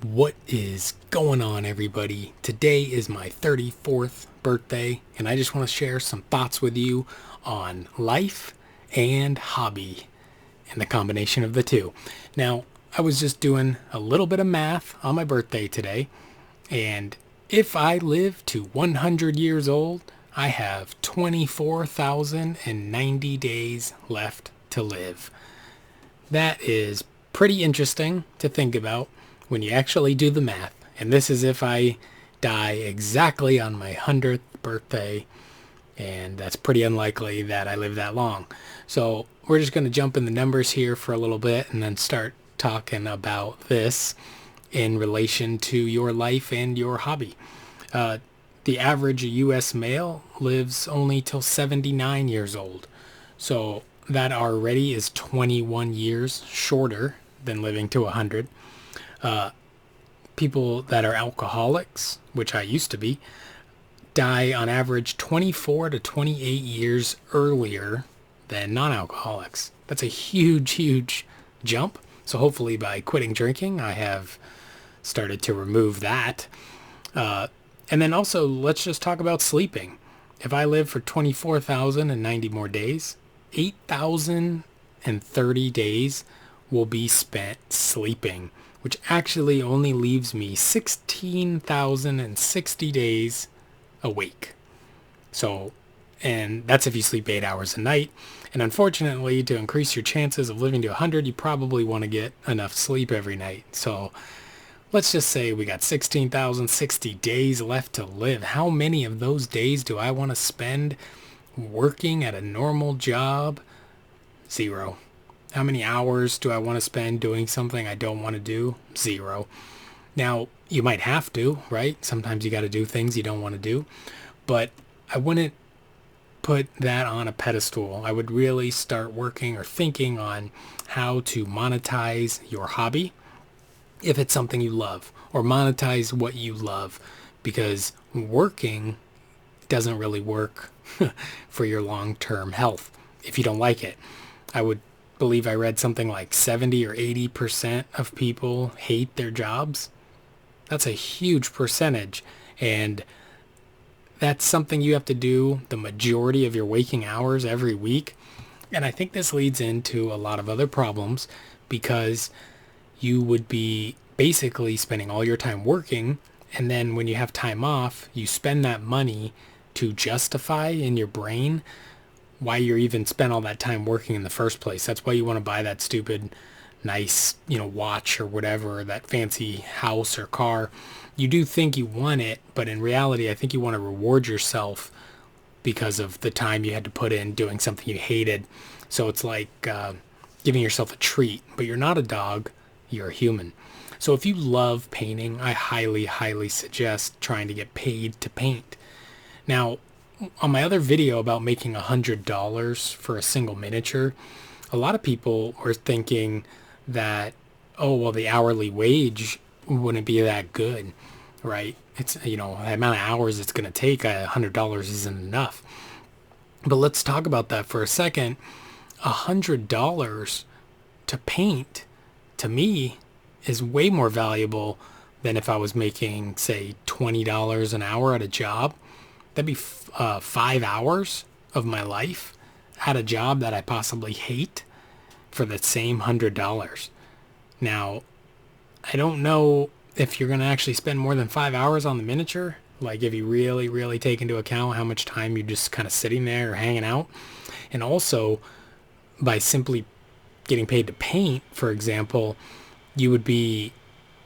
What is going on, everybody? Today is my 34th birthday, and I just want to share some thoughts with you on life and hobby and the combination of the two. Now, I was just doing a little bit of math on my birthday today, and if I live to 100 years old, I have 24,090 days left to live. That is pretty interesting to think about when you actually do the math. And this is if I die exactly on my 100th birthday, and that's pretty unlikely that I live that long. So we're just going to jump in the numbers here for a little bit and then start talking about this in relation to your life and your hobby. The average U.S. male lives only till 79 years old. So that already is 21 years shorter than living to 100. People that are alcoholics, which I used to be, die on average 24 to 28 years earlier than non-alcoholics. That's a huge, huge jump. So hopefully by quitting drinking, I have started to remove that. And then also, let's just talk about sleeping. If I live for 24,090 more days, 8,030 days will be spent sleeping, which actually only leaves me 16,060 days awake. So, and that's if you sleep 8 hours a night. And unfortunately, to increase your chances of living to 100, you probably want to get enough sleep every night. So let's just say we got 16,060 days left to live. How many of those days do I want to spend working at a normal job? 0. How many hours do I want to spend doing something I don't want to do? 0. Now, you might have to, right? Sometimes you got to do things you don't want to do. But I wouldn't put that on a pedestal. I would really start working or thinking on how to monetize your hobby if it's something you love, or monetize what you love, because working doesn't really work for your long-term health if you don't like it. I would believe I read something like 70 or 80% of people hate their jobs. That's a huge percentage, and that's something you have to do the majority of your waking hours every week. And I think this leads into a lot of other problems, because you would be basically spending all your time working, and then when you have time off, you spend that money to justify in your brain why you're even spent all that time working in the first place. That's why you want to buy that stupid nice, watch or whatever, or that fancy house or car. You do think you want it, but in reality, I think you want to reward yourself because of the time you had to put in doing something you hated. So it's like giving yourself a treat, but you're not a dog, you're a human. So if you love painting, I highly, highly suggest trying to get paid to paint. Now, on my other video about making $100 for a single miniature, a lot of people were thinking that, oh, well, the hourly wage wouldn't be that good, right? It's, the amount of hours it's going to take, $100 isn't enough. But let's talk about that for a second. $100 to paint, to me, is way more valuable than if I was making, say, $20 an hour at a job. That'd be 5 hours of my life at a job that I possibly hate for the same $100. Now, I don't know if you're going to actually spend more than 5 hours on the miniature. Like if you really, really take into account how much time you're just kind of sitting there or hanging out. And also, by simply getting paid to paint, for example, you would be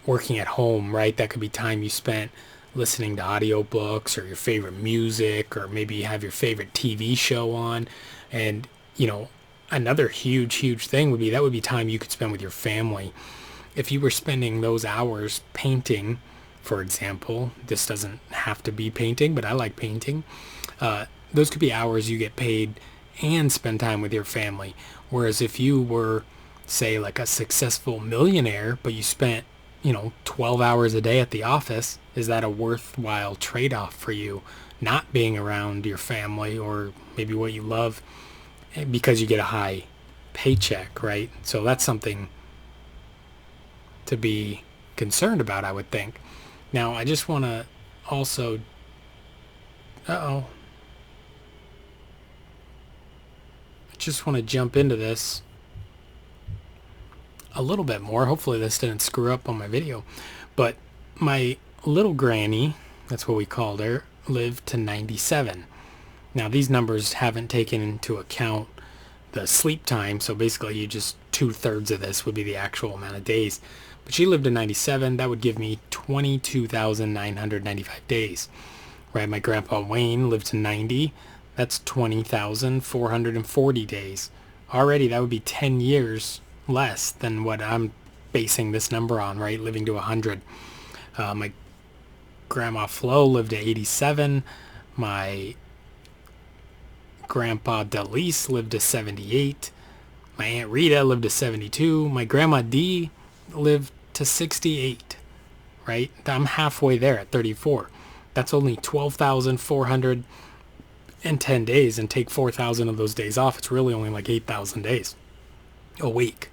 working at home, right? That could be time you spent listening to audiobooks or your favorite music, or maybe you have your favorite TV show on. And, another huge, huge thing would be time you could spend with your family. If you were spending those hours painting, for example, this doesn't have to be painting, but I like painting. Those could be hours you get paid and spend time with your family. Whereas if you were, say, like a successful millionaire, but you spent 12 hours a day at the office, is that a worthwhile trade-off for you, not being around your family or maybe what you love, because you get a high paycheck, right? So that's something to be concerned about, I would think. Now, I just want to also... Uh-oh. I just want to jump into this a little bit more. Hopefully this didn't screw up on my video. But my little granny, that's what we called her, lived to 97. Now, these numbers haven't taken into account the sleep time, so basically you just 2/3 of this would be the actual amount of days. But she lived to 97. That would give me 22,995 days. Right, my grandpa Wayne lived to 90. That's 20,440 days. Already, that would be 10 years less than what I'm basing this number on, right? Living to 100. My grandma Flo lived to 87. My grandpa Delise lived to 78. My Aunt Rita lived to 72. My grandma Dee lived to 68, right? I'm halfway there at 34. That's only 12,410 days, and take 4,000 of those days off. It's really only like 8,000 days a week.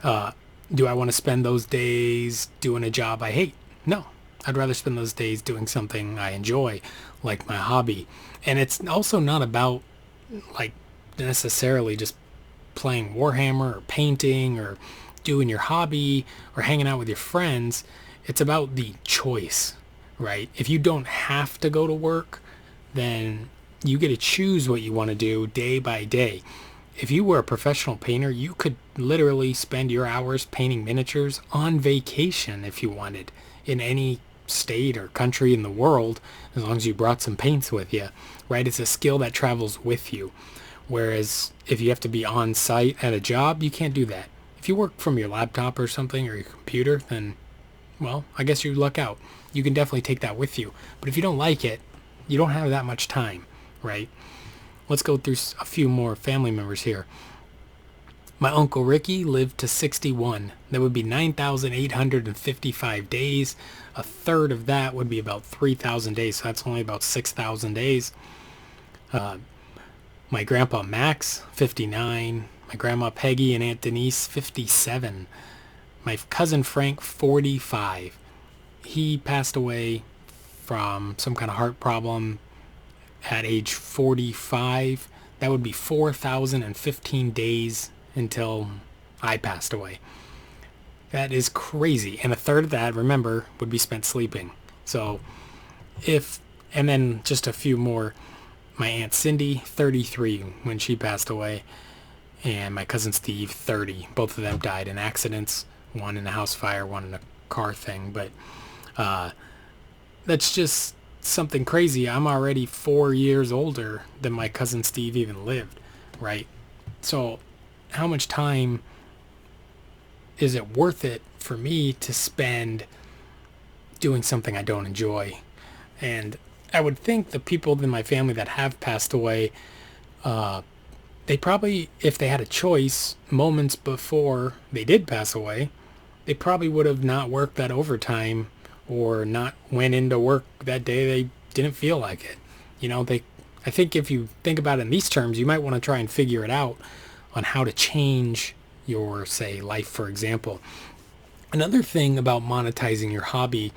Do I want to spend those days doing a job I hate? No. I'd rather spend those days doing something I enjoy, like my hobby. And it's also not about like necessarily just playing Warhammer or painting or doing your hobby or hanging out with your friends. It's about the choice, right? If you don't have to go to work, then you get to choose what you want to do day by day. If you were a professional painter, you could literally spend your hours painting miniatures on vacation if you wanted, in any state or country in the world, as long as you brought some paints with you, right? It's a skill that travels with you. Whereas if you have to be on site at a job, you can't do that. If you work from your laptop or something, or your computer, then, well, I guess you luck out. You can definitely take that with you. But if you don't like it, you don't have that much time, right? Let's go through a few more family members here. My Uncle Ricky lived to 61. That would be 9,855 days. A third of that would be about 3,000 days. So that's only about 6,000 days. My Grandpa Max, 59. My Grandma Peggy and Aunt Denise, 57. My cousin Frank, 45. He passed away from some kind of heart problem at age 45. That would be 4,015 days until I passed away. That is crazy. And a third of that, remember, would be spent sleeping. So and then just a few more. My Aunt Cindy, 33 when she passed away. And my cousin Steve, 30. Both of them died in accidents. One in a house fire, one in a car thing. But that's just something crazy. I'm already 4 years older than my cousin Steve even lived, right? So how much time is it worth it for me to spend doing something I don't enjoy? And I would think the people in my family that have passed away, they probably, if they had a choice moments before they did pass away, they probably would have not worked that overtime or not went into work that day they didn't feel like it. You know, I think if you think about it in these terms, you might want to try and figure it out on how to change your, say, life, for example. Another thing about monetizing your hobby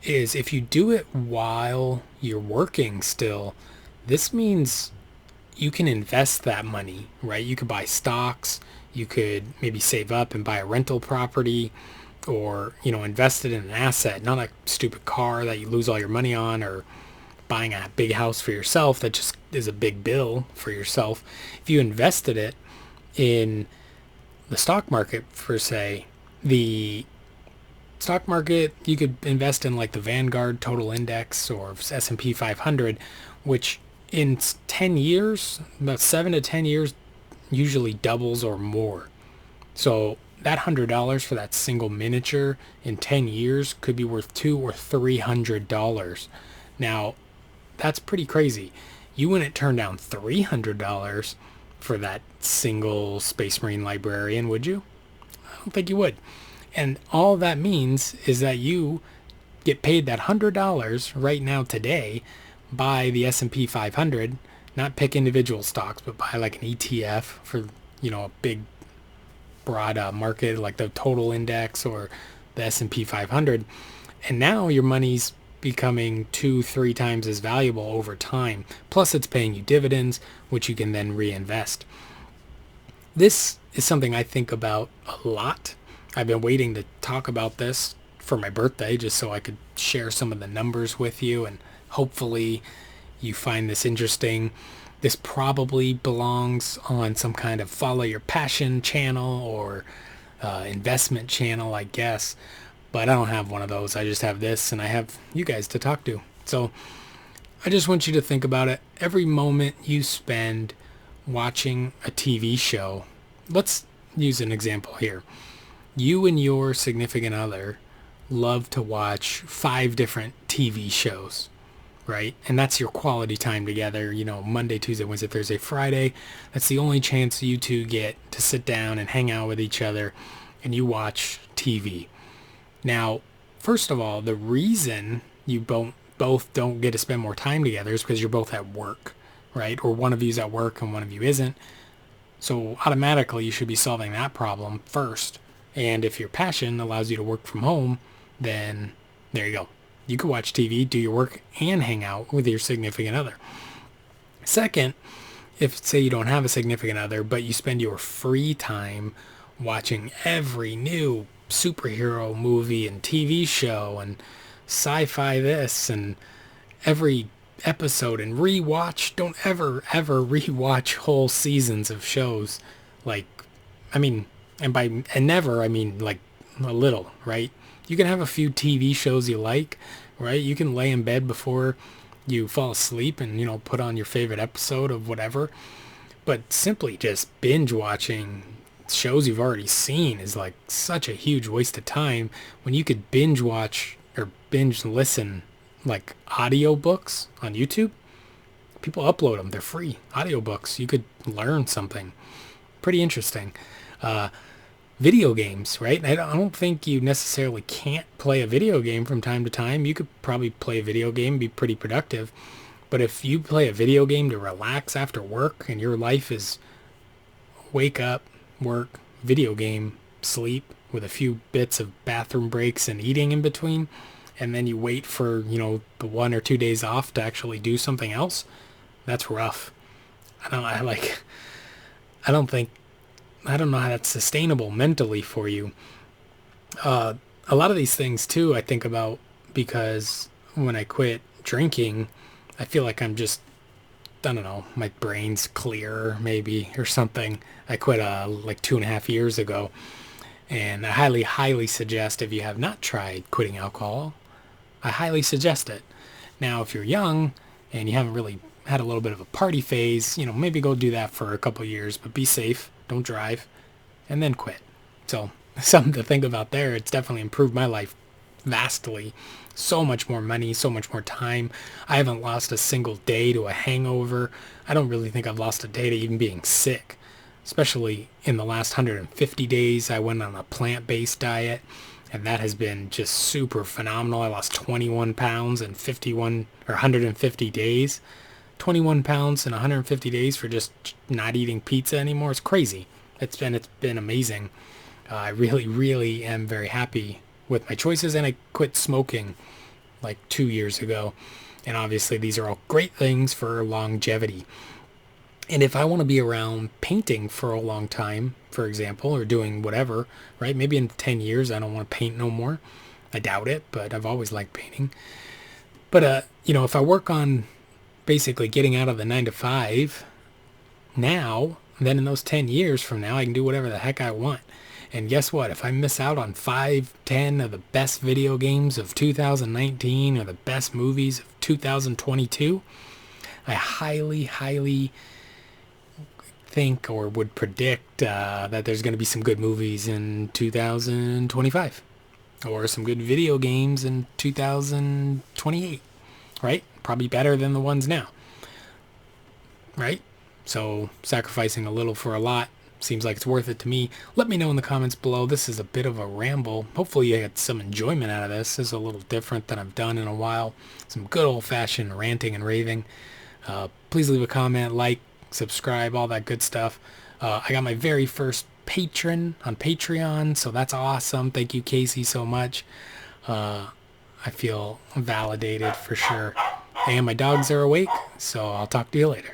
is if you do it while you're working still, this means you can invest that money, right? You could buy stocks, you could maybe save up and buy a rental property, or, you know, invest it in an asset, not a stupid car that you lose all your money on, or buying a big house for yourself that just is a big bill for yourself. If you invested it in the stock market, for say, the stock market, you could invest in like the Vanguard Total Index or S&P 500, which in 10 years, about 7 to 10 years, usually doubles or more. So that $100 for that single miniature in 10 years could be worth $200 or $300. Now, that's pretty crazy. You wouldn't turn down $300 for that single Space Marine librarian, would you? I don't think you would. And all that means is that you get paid that $100 right now today by the S&P 500, not pick individual stocks, but buy like an ETF for, you know, a big broad market like the total index or the S&P 500. And now your money's becoming 2-3 times as valuable over time. Plus it's paying you dividends, which you can then reinvest. This is something I think about a lot. I've been waiting to talk about this for my birthday just so I could share some of the numbers with you, and hopefully you find this interesting. This probably belongs on some kind of follow your passion channel or investment channel, I guess. But I don't have one of those. I just have this, and I have you guys to talk to. So I just want you to think about it. Every moment you spend watching a TV show, let's use an example here. You and your significant other love to watch 5 different TV shows, right? And that's your quality time together, Monday, Tuesday, Wednesday, Thursday, Friday. That's the only chance you two get to sit down and hang out with each other, and you watch TV. Now, first of all, the reason you both don't get to spend more time together is because you're both at work, right? Or one of you's at work and one of you isn't. So automatically you should be solving that problem first. And if your passion allows you to work from home, then there you go. You can watch TV, do your work, and hang out with your significant other. Second, if say you don't have a significant other, but you spend your free time watching every new superhero movie and TV show and sci-fi this and every episode, and don't ever rewatch whole seasons of shows. Never, I mean like a little, right? You can have a few TV shows you like, right? You can lay in bed before you fall asleep and, put on your favorite episode of whatever. But simply just binge watching shows you've already seen is like such a huge waste of time when you could binge watch or binge listen like audiobooks on YouTube. People upload them. They're free audiobooks. You could learn something pretty interesting. Video games, right? I don't think you necessarily can't play a video game from time to time. You could probably play a video game, be pretty productive. But if you play a video game to relax after work and your life is wake up, work, video game, sleep with a few bits of bathroom breaks and eating in between, and then you wait for, the 1 or 2 days off to actually do something else, that's rough. I don't know how that's sustainable mentally for you. A lot of these things too, I think about because when I quit drinking, I feel like I'm just, I don't know, my brain's clearer maybe or something. I quit like 2.5 years ago, and I highly suggest, if you have not tried quitting alcohol, I highly suggest it. Now, if you're young and you haven't really had a little bit of a party phase, maybe go do that for a couple of years, but be safe, don't drive, and then quit. So something to think about there. It's definitely improved my life vastly. So much more money, so much more time. I haven't lost a single day to a hangover. I don't really think I've lost a day to even being sick. Especially in the last 150 days, I went on a plant-based diet, and that has been just super phenomenal. I lost 21 pounds in 150 days. 21 pounds in 150 days for just not eating pizza anymore. It's crazy. It's been amazing. I really am very happy with my choices, and I quit smoking like 2 years ago. And obviously these are all great things for longevity. And if I want to be around painting for a long time, for example, or doing whatever, right? Maybe in 10 years I don't want to paint no more. I doubt it, but I've always liked painting. But if I work on basically getting out of the 9 to 5 now, then in those 10 years from now I can do whatever the heck I want. And guess what? If I miss out on 5-10 of the best video games of 2019 or the best movies of 2022, I highly think or would predict that there's going to be some good movies in 2025 or some good video games in 2028, right? Probably better than the ones now, right? So sacrificing a little for a lot seems like it's worth it to me. Let me know in the comments below. This is a bit of a ramble. Hopefully you had some enjoyment out of this. This is a little different than I've done in a while. Some good old-fashioned ranting and raving. Please leave a comment, like, subscribe, all that good stuff. I got my very first patron on Patreon, so that's awesome. Thank you, Casey, so much. I feel validated for sure. And my dogs are awake, so I'll talk to you later.